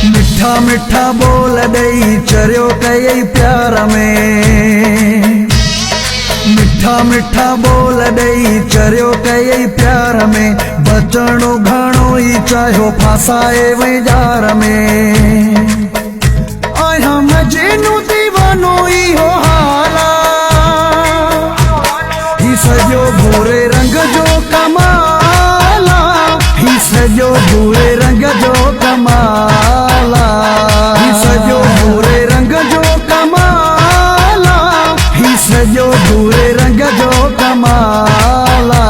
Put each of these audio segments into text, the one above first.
मिठा मिठा बोल दई चरियो कई प्यार में। मिठा मिठा बोल दई चरियो कई प्यार में। बचणो घणो ही चाहो फासाए वेजार में। आया मजेनु दीवानो ही हो हाला। ही सजो भूरे रंग जो कमाला। ही सजो भूरे रंग जो कमाला। ही सजो भूरे रंग जो कमाला। ही सजो भूरे रंग जो कमाला।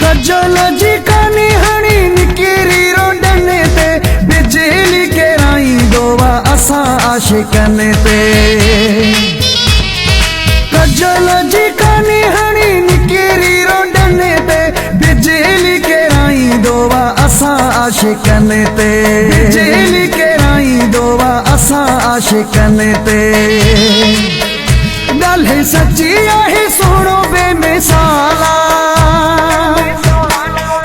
कजल जी कानी हणी निकेरी रोडने ते। बिजली के राई दोवा असा आशिकन ते। कजल जी कानी हणी निकेरी रोडने ते। बिजली के राई दोवा असा आशिकन ते। बिजली के राई दोवा असा आशिकन ते। गल सच्ची आहे सुनो बेमिसाला।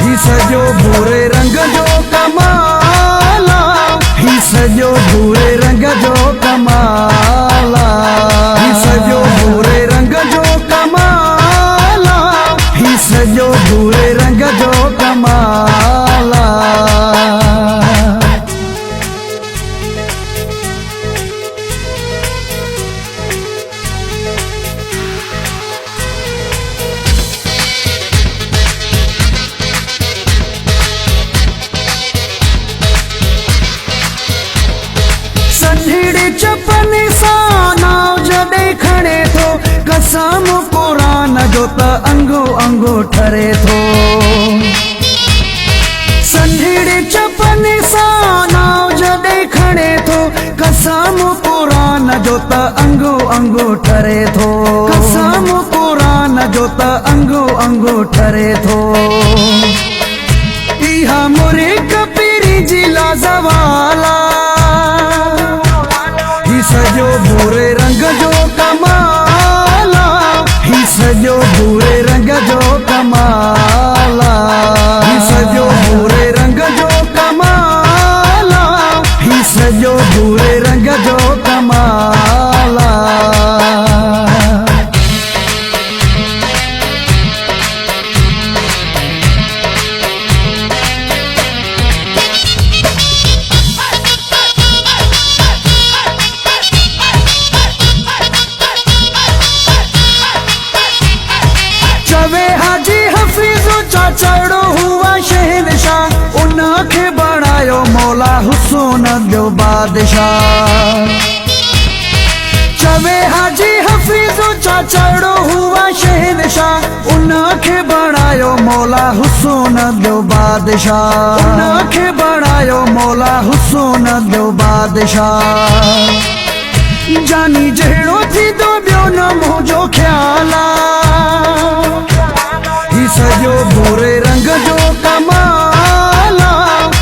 ही सजो भूरे रंग जो कमाला। ही सजो भूरे रंग जो कमाला। ही सजो भूरे रंग जो कमाला। ही सजो भूरे रंग जो कमाला। संढीड़ी चपने सा नाव जडे खड़े थो। कसम कुरान जो त अंगो अंगो ठरे थो। संढीड़ी चपने सा नाव जडे खड़े थो। कसम कुरान जो त अंगो अंगो ठरे थो। कसम कुरान जो त अंगो अंगो ठरे थो। इहा मोरे कपीरी जिला जवाला। ही सजो भूरे रंग जो कमाला। ही सजो भूरे रंग जो कमाला। ही सजो भूरे रंग जो कमाला। ही सजो भूरे रंग जो कमाला। चवे हाजी हफीज़ो चाचड़ो हुआ शहनशाह। उनखे बणायो मौला हुसैन जो बादशाह। चवे हाजी हफीज़ो चाचड़ो हुआ शहनशाह। उनखे बणायो मौला हुसैन जो बादशाह। उनखे बणायो मौला हुसैन जो बादशाह। जानी जहिड़ो थी दो ॿियो न मुंहिंजो ख्याला। ही सजो भूरे रंग जो कमाला।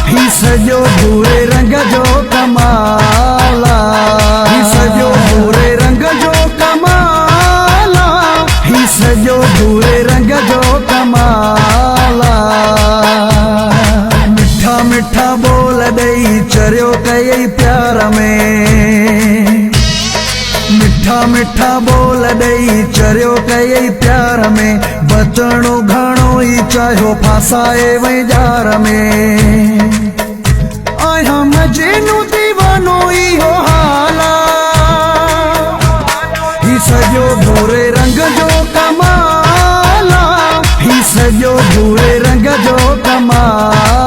ही सजो भूरे रंग जो कमाला। ही सजो भूरे रंग जो कमाला। ही सजो भूरे रंग जो कमाला। मिठा मिठा बोल दई चरियो कई प्यार में। मिठा मिठा बोल दई चरियो कई प्यार में। बचणो घणो ही चाहो फासाए वेजार में। आया मजेनु दीवानो ही हो हाला। ही सजो भूरे रंग जो कमाला। ही सजो भूरे रंग जो कमाला।